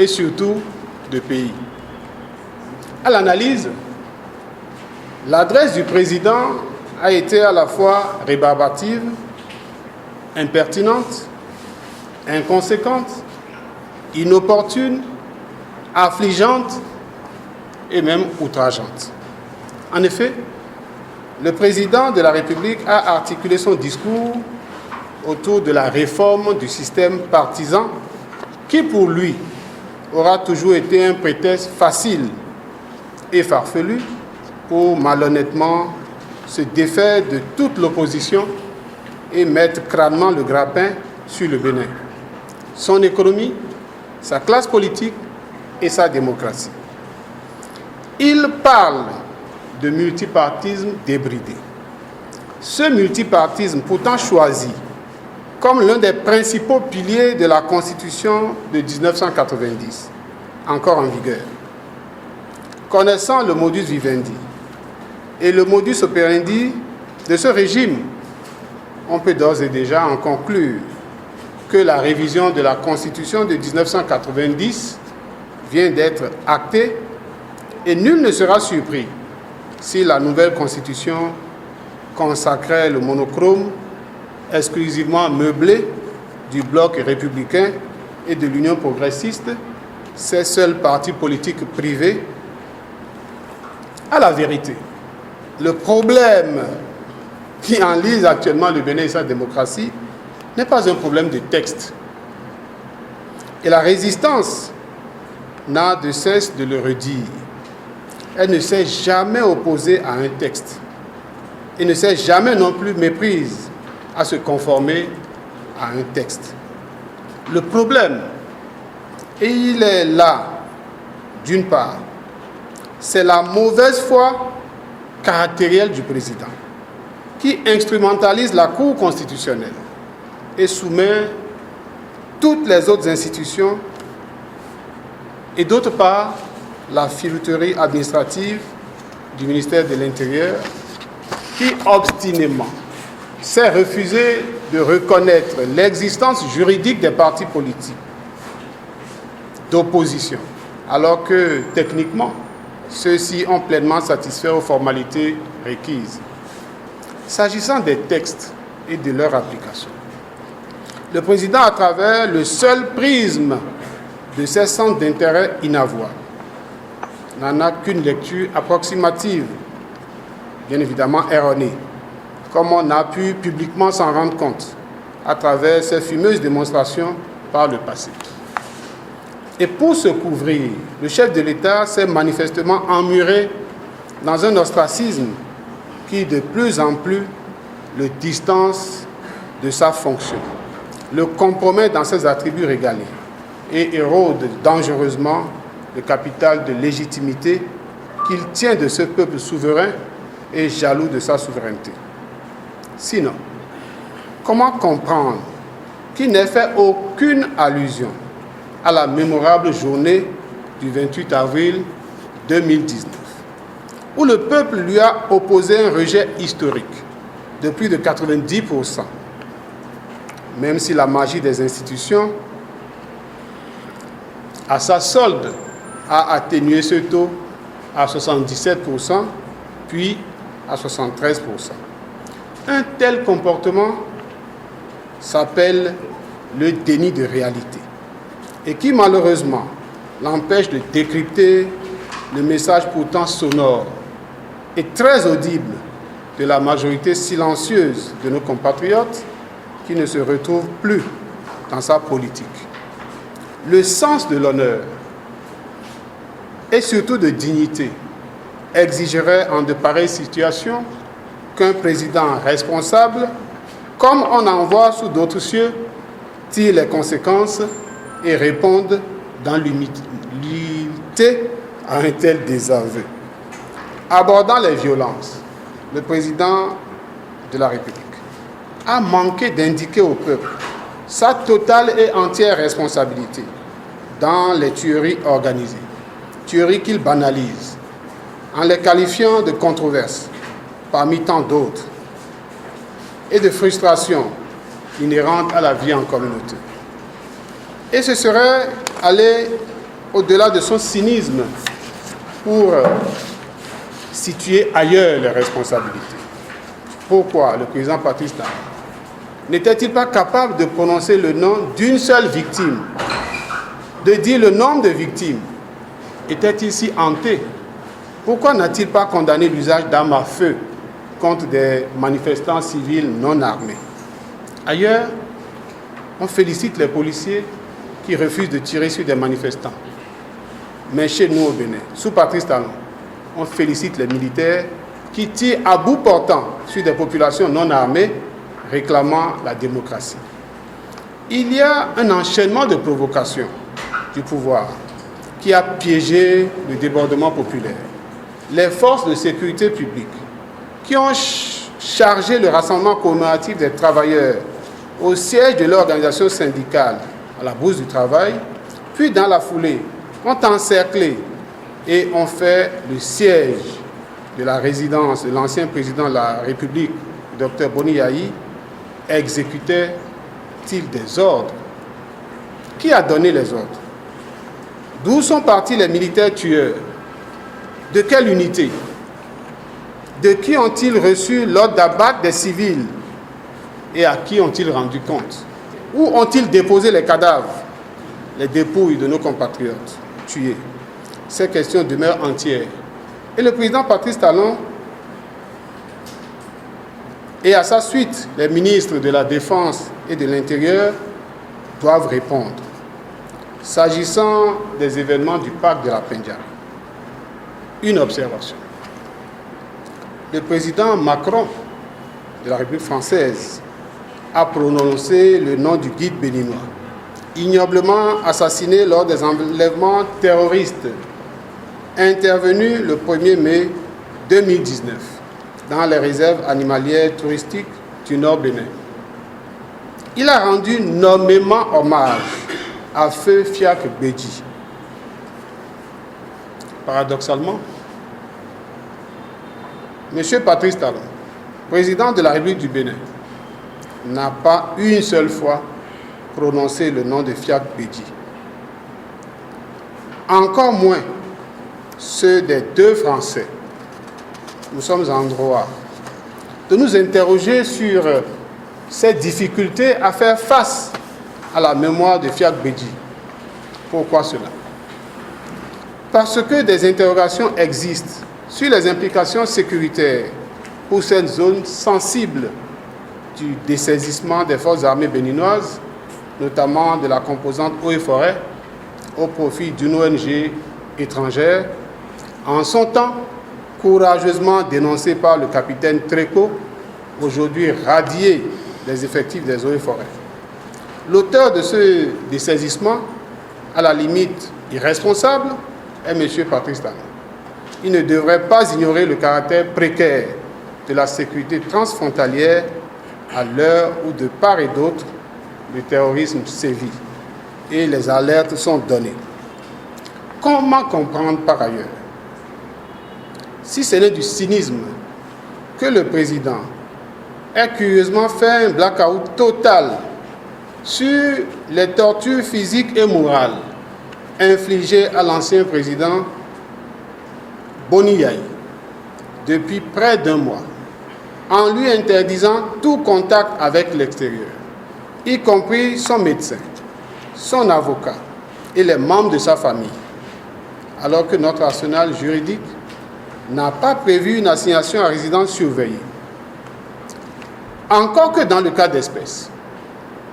et surtout de pays. À l'analyse, l'adresse du président a été à la fois rébarbative, impertinente, inconséquente, inopportune, affligeante et même outrageante. En effet, le président de la République a articulé son discours autour de la réforme du système partisan qui, pour lui, aura toujours été un prétexte facile et farfelu pour malhonnêtement se défaire de toute l'opposition et mettre crânement le grappin sur le Bénin, son économie, sa classe politique et sa démocratie. Il parle de multipartisme débridé. Ce multipartisme, pourtant choisi comme l'un des principaux piliers de la Constitution de 1990, encore en vigueur. Connaissant le modus vivendi et le modus operandi de ce régime, on peut d'ores et déjà en conclure que la révision de la Constitution de 1990 vient d'être actée et nul ne sera surpris si la nouvelle Constitution consacrait le monochrome exclusivement meublé du bloc républicain et de l'Union progressiste, ces seuls partis politiques privés. À la vérité, le problème qui enlise actuellement le Bénin et sa démocratie n'est pas un problème de texte. Et la résistance n'a de cesse de le redire. Elle ne s'est jamais opposée à un texte et ne s'est jamais non plus méprise à se conformer à un texte. Le problème, et il est là, d'une part, c'est la mauvaise foi caractérielle du président, qui instrumentalise la Cour constitutionnelle et soumet toutes les autres institutions, et d'autre part, la filouterie administrative du ministère de l'Intérieur, qui obstinément s'est refusé de reconnaître l'existence juridique des partis politiques d'opposition, alors que techniquement, ceux-ci ont pleinement satisfait aux formalités requises. S'agissant des textes et de leur application, le président, à travers le seul prisme de ses centres d'intérêt inavouables, n'en a qu'une lecture approximative, bien évidemment erronée, comme on a pu publiquement s'en rendre compte à travers ces fumeuses démonstrations par le passé. Et pour se couvrir, le chef de l'État s'est manifestement emmuré dans un ostracisme qui de plus en plus le distance de sa fonction, le compromet dans ses attributs régaliens et érode dangereusement le capital de légitimité qu'il tient de ce peuple souverain et jaloux de sa souveraineté. Sinon, comment comprendre qu'il n'ait fait aucune allusion à la mémorable journée du 28 avril 2019, où le peuple lui a opposé un rejet historique de plus de 90%, même si la magie des institutions, à sa solde, a atténué ce taux à 77%, puis à 73%. Un tel comportement s'appelle le déni de réalité et qui malheureusement l'empêche de décrypter le message pourtant sonore et très audible de la majorité silencieuse de nos compatriotes qui ne se retrouvent plus dans sa politique. Le sens de l'honneur et surtout de dignité exigerait en de pareilles situations qu'un président responsable, comme on en voit sous d'autres cieux, tire les conséquences et réponde dans l'humilité à un tel désaveu. Abordant les violences, le président de la République a manqué d'indiquer au peuple sa totale et entière responsabilité dans les tueries organisées, tueries qu'il banalise, en les qualifiant de controverses parmi tant d'autres et de frustrations inhérentes à la vie en communauté. Et ce serait aller au-delà de son cynisme, pour situer ailleurs les responsabilités. Pourquoi le président Patrice Talon n'était-il pas capable de prononcer le nom d'une seule victime, de dire le nombre de victimes? Était-il si hanté? Pourquoi n'a-t-il pas condamné l'usage d'armes à feu contre des manifestants civils non armés? Ailleurs, on félicite les policiers qui refusent de tirer sur des manifestants. Mais chez nous au Bénin, sous Patrice Talon, on félicite les militaires qui tirent à bout portant sur des populations non armées réclamant la démocratie. Il y a un enchaînement de provocations du pouvoir qui a piégé le débordement populaire. Les forces de sécurité publique qui ont chargé le rassemblement commémoratif des travailleurs au siège de l'organisation syndicale à la Bourse du Travail, puis dans la foulée, ont encerclé et ont fait le siège de la résidence de l'ancien président de la République, Dr Boni Yayi, exécutait-il des ordres? Qui a donné les ordres? D'où sont partis les militaires tueurs? De quelle unité? De qui ont-ils reçu l'ordre d'abattre des civils? Et à qui ont-ils rendu compte? Où ont-ils déposé les cadavres, les dépouilles de nos compatriotes tués? Ces questions demeurent entières. Et le président Patrice Talon et à sa suite, les ministres de la Défense et de l'Intérieur doivent répondre. S'agissant des événements du parc de la Pendiara, une observation. Le président Macron de la République française a prononcé le nom du guide béninois, ignoblement assassiné lors des enlèvements terroristes intervenus le 1er mai 2019 dans les réserves animalières touristiques du Nord Bénin. Il a rendu nommément hommage à Feu Fiak Bédji. Paradoxalement, M. Patrice Talon, président de la République du Bénin, n'a pas une seule fois prononcé le nom de Fiak Bédji. Encore moins ceux des deux Français. Nous sommes en droit de nous interroger sur ces difficultés à faire face à la mémoire de Fiak Bédji. Pourquoi cela? Parce que des interrogations existent sur les implications sécuritaires pour cette zone sensible du dessaisissement des forces armées béninoises, notamment de la composante eau et forêt, au profit d'une ONG étrangère, en son temps courageusement dénoncée par le capitaine Tréco, aujourd'hui radié des effectifs des eaux et forêts. L'auteur de ce dessaisissement, à la limite irresponsable, est M. Patrice Talon. Il ne devrait pas ignorer le caractère précaire de la sécurité transfrontalière à l'heure où, de part et d'autre, le terrorisme sévit et les alertes sont données. Comment comprendre par ailleurs, si ce n'est du cynisme, que le président ait curieusement fait un blackout total sur les tortures physiques et morales infligées à l'ancien président Boni Yayi depuis près d'un mois, en lui interdisant tout contact avec l'extérieur, y compris son médecin, son avocat et les membres de sa famille, alors que notre arsenal juridique n'a pas prévu une assignation à résidence surveillée. Encore que dans le cas d'espèce,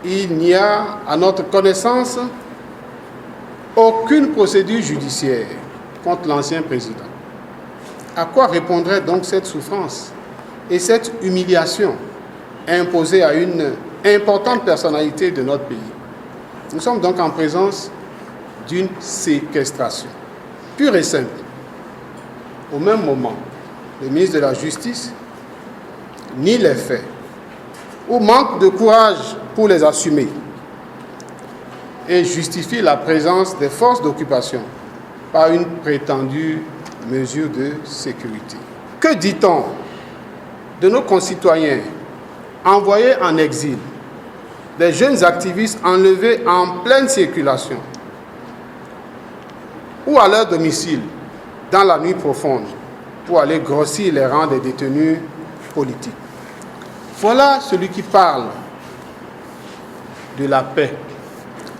il n'y a, à notre connaissance, aucune procédure judiciaire contre l'ancien président. À quoi répondrait donc cette souffrance et cette humiliation imposée à une importante personnalité de notre pays? Nous sommes donc en présence d'une séquestration pure et simple. Au même moment, le ministre de la Justice nie les faits ou manque de courage pour les assumer et justifie la présence des forces d'occupation par une prétendue mesure de sécurité. Que dit-on de nos concitoyens envoyés en exil, des jeunes activistes enlevés en pleine circulation, ou à leur domicile dans la nuit profonde pour aller grossir les rangs des détenus politiques. Voilà celui qui parle de la paix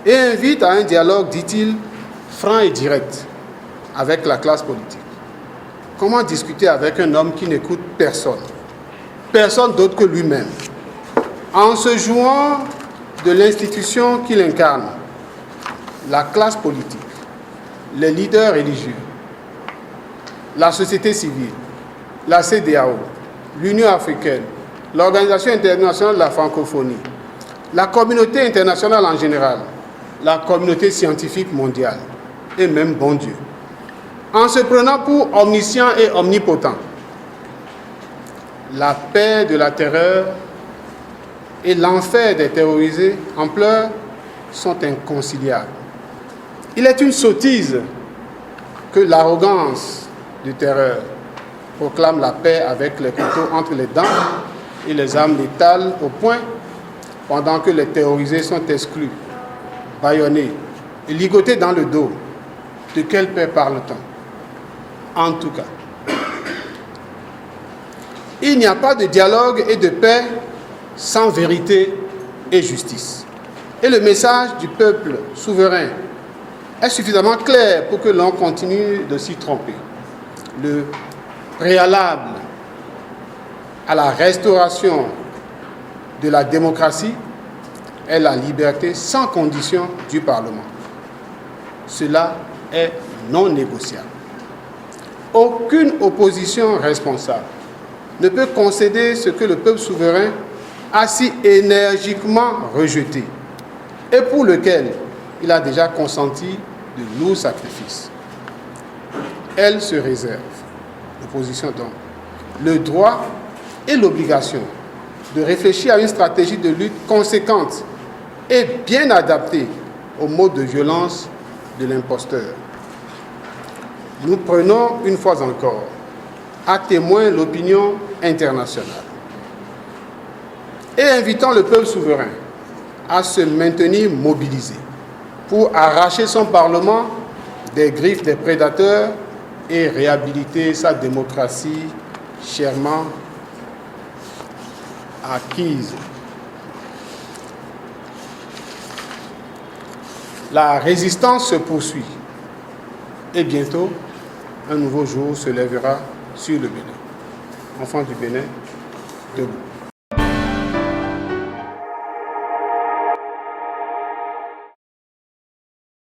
et invite à un dialogue, dit-il, franc et direct avec la classe politique. Comment discuter avec un homme qui n'écoute personne, personne d'autre que lui-même, en se jouant de l'institution qu'il incarne, la classe politique, les leaders religieux, la société civile, la CEDEAO, l'Union africaine, l'Organisation internationale de la francophonie, la communauté internationale en général, la communauté scientifique mondiale et même bon Dieu, en se prenant pour omniscient et omnipotent. La paix de la terreur et l'enfer des terrorisés en pleurs sont inconciliables. Il est une sottise que l'arrogance du terreur proclame la paix avec les couteaux entre les dents et les armes létales au poing, pendant que les terrorisés sont exclus, bâillonnés et ligotés dans le dos. De quelle paix parle-t-on? En tout cas, il n'y a pas de dialogue et de paix sans vérité et justice. Et le message du peuple souverain est suffisamment clair pour que l'on continue de s'y tromper. Le préalable à la restauration de la démocratie est la liberté sans condition du Parlement. Cela est non négociable. Aucune opposition responsable ne peut concéder ce que le peuple souverain a si énergiquement rejeté et pour lequel il a déjà consenti de lourds sacrifices. Elle se réserve, l'opposition donc, le droit et l'obligation de réfléchir à une stratégie de lutte conséquente et bien adaptée au mode de violence de l'imposteur. Nous prenons une fois encore à témoin l'opinion internationale et invitons le peuple souverain à se maintenir mobilisé pour arracher son Parlement des griffes des prédateurs et réhabiliter sa démocratie chèrement acquise. La résistance se poursuit et bientôt un nouveau jour se lèvera sur le Bénin. Enfants du Bénin, debout.